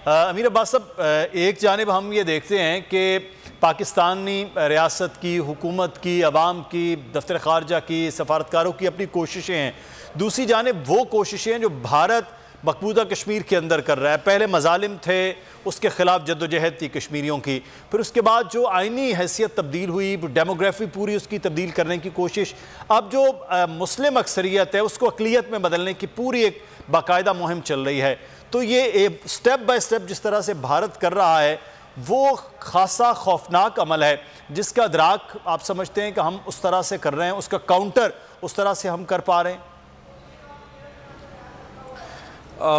امیر عباس صاحب، ایک جانب ہم یہ دیکھتے ہیں کہ پاکستانی ریاست کی، حکومت کی، عوام کی، دفتر خارجہ کی، سفارتکاروں کی اپنی کوششیں ہیں. دوسری جانب وہ کوششیں جو بھارت مقبوضہ کشمیر کے اندر کر رہا ہے. پہلے مظالم تھے، اس کے خلاف جدوجہد تھی کشمیریوں کی. پھر اس کے بعد جو آئینی حیثیت تبدیل ہوئی، ڈیموگرافی پوری اس کی تبدیل کرنے کی کوشش. اب جو مسلم اکثریت ہے اس کو اقلیت میں بدلنے کی پوری ایک باقاعدہ مہم چل رہی ہے. تو یہ سٹیپ بائی سٹیپ جس طرح سے بھارت کر رہا ہے وہ خاصا خوفناک عمل ہے، جس کا ادراک آپ سمجھتے ہیں کہ ہم اس طرح سے کر رہے ہیں، اس کا کاؤنٹر اس طرح سے ہم کر پا رہے ہیں؟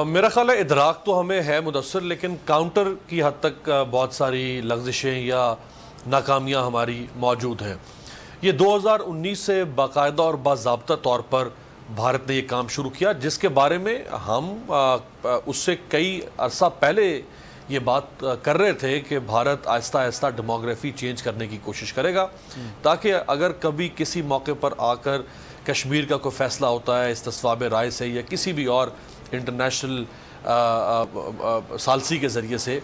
میرا خیال ہے ادراک تو ہمیں ہے مدثر، لیکن کاؤنٹر کی حد تک بہت ساری لغزشیں یا ناکامیاں ہماری موجود ہیں. یہ 2019 سے باقاعدہ اور باضابطہ طور پر بھارت نے یہ کام شروع کیا، جس کے بارے میں ہم اس سے کئی عرصہ پہلے یہ بات کر رہے تھے کہ بھارت آہستہ آہستہ ڈیموگرافی چینج کرنے کی کوشش کرے گا، تاکہ اگر کبھی کسی موقع پر آ کر کشمیر کا کوئی فیصلہ ہوتا ہے استصواب رائے سے یا کسی بھی اور انٹرنیشنل ثالثی کے ذریعے سے،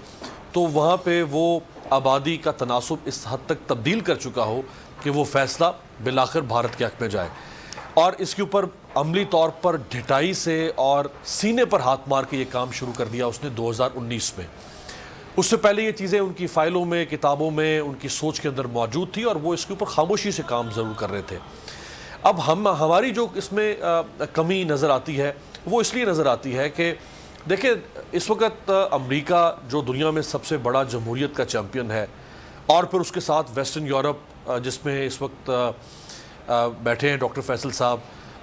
تو وہاں پہ وہ آبادی کا تناسب اس حد تک تبدیل کر چکا ہو کہ وہ فیصلہ بالآخر بھارت کے حق میں جائے. اور اس کے اوپر عملی طور پر ڈھٹائی سے اور سینے پر ہاتھ مار کے یہ کام شروع کر دیا اس نے 2019 میں. اس سے پہلے یہ چیزیں ان کی فائلوں میں، کتابوں میں، ان کی سوچ کے اندر موجود تھی اور وہ اس کے اوپر خاموشی سے کام ضرور کر رہے تھے. اب ہماری جو اس میں کمی نظر آتی ہے وہ اس لیے نظر آتی ہے کہ دیکھیں اس وقت امریکہ جو دنیا میں سب سے بڑا جمہوریت کا چیمپئن ہے، اور پھر اس کے ساتھ ویسٹرن یورپ جس میں اس وقت بیٹھے ہیں ڈاکٹر فیصل صاحب،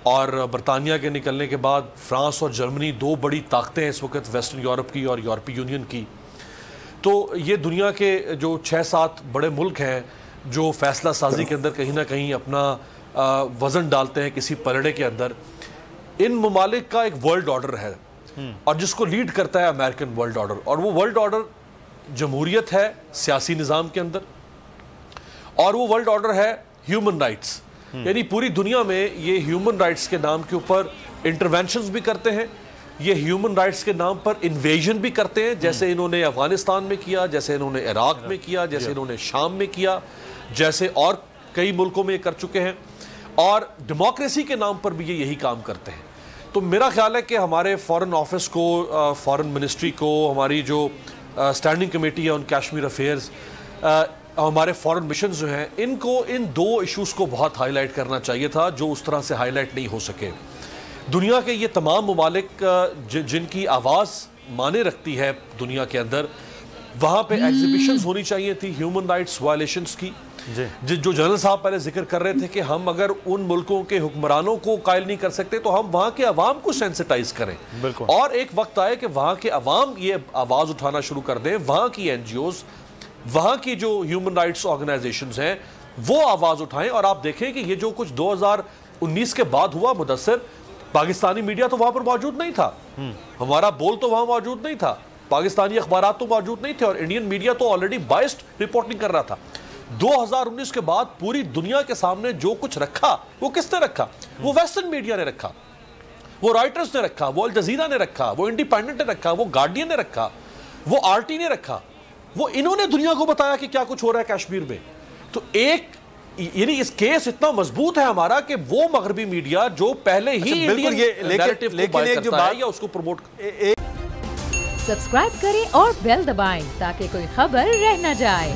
اور برطانیہ کے نکلنے کے بعد فرانس اور جرمنی دو بڑی طاقتیں ہیں اس وقت ویسٹرن یورپ کی اور یورپی یونین کی. تو یہ دنیا کے جو 6-7 بڑے ملک ہیں جو فیصلہ سازی کے اندر کہیں نہ کہیں اپنا وزن ڈالتے ہیں کسی پلڑے کے اندر. ان ممالک کا ایک ورلڈ آرڈر ہے اور جس کو لیڈ کرتا ہے امریکن ورلڈ آرڈر، اور وہ ورلڈ آرڈر جمہوریت ہے سیاسی نظام کے اندر، اور وہ ورلڈ آرڈر ہے ہیومن رائٹس. یعنی پوری دنیا میں یہ ہیومن رائٹس کے نام کے اوپر انٹرونشنز بھی کرتے ہیں، یہ ہیومن رائٹس کے نام پر انویژن بھی کرتے ہیں، جیسے انہوں نے افغانستان میں کیا، جیسے انہوں نے عراق میں کیا، جیسے انہوں نے شام میں کیا، جیسے اور کئی ملکوں میں یہ کر چکے ہیں، اور ڈیموکریسی کے نام پر بھی یہ یہی کام کرتے ہیں. تو میرا خیال ہے کہ ہمارے فارن آفس کو، فارن منسٹری کو، ہماری جو اسٹینڈنگ کمیٹی ہے ان کشمیر افیئرز، ہمارے فارن مشنز جو ہیں، ان کو ان دو ایشوز کو بہت ہائی لائٹ کرنا چاہیے تھا جو اس طرح سے ہائی لائٹ نہیں ہو سکے. دنیا کے یہ تمام ممالک جن کی آواز مانے رکھتی ہے دنیا کے اندر، وہاں پہ ایگزیبیشنز ہونی چاہیے تھی ہیومن رائٹس وائلیشنز کی. جو جنرل صاحب پہلے ذکر کر رہے تھے کہ ہم اگر ان ملکوں کے حکمرانوں کو قائل نہیں کر سکتے تو ہم وہاں کے عوام کو سینسٹائز کریں، اور ایک وقت آئے کہ وہاں کے عوام یہ آواز اٹھانا شروع کر دیں، وہاں کی این جی اوز، وہاں کی جو ہیومن رائٹس آرگنائزیشنز ہیں وہ آواز اٹھائیں. اور آپ دیکھیں کہ یہ جو کچھ 2019 کے بعد ہوا مدثر، پاکستانی میڈیا تو وہاں پر موجود نہیں تھا، ہمارا بول تو وہاں موجود نہیں تھا، پاکستانی اخبارات تو موجود نہیں تھے، اور انڈین میڈیا تو آلریڈی بائسڈ رپورٹنگ کر رہا تھا. 2019 کے بعد پوری دنیا کے سامنے جو کچھ رکھا وہ کس نے رکھا؟ وہ ویسٹرن میڈیا نے رکھا، وہ رائٹرز نے رکھا، وہ الجزیرہ نے رکھا، وہ انڈیپینڈنٹ نے رکھا، وہ گارڈین نے رکھا، وہ آر ٹی نے رکھا. وہ انہوں نے دنیا کو بتایا کہ کیا کچھ ہو رہا ہے کشمیر میں. تو یعنی اس کیس اتنا مضبوط ہے ہمارا کہ وہ مغربی میڈیا جو پہلے ہی انڈین نیریٹو کو بائے کرتا ہے یا اس کو پروموٹ. سبسکرائب کریں اور بیل دبائیں تاکہ کوئی خبر رہ نہ جائے.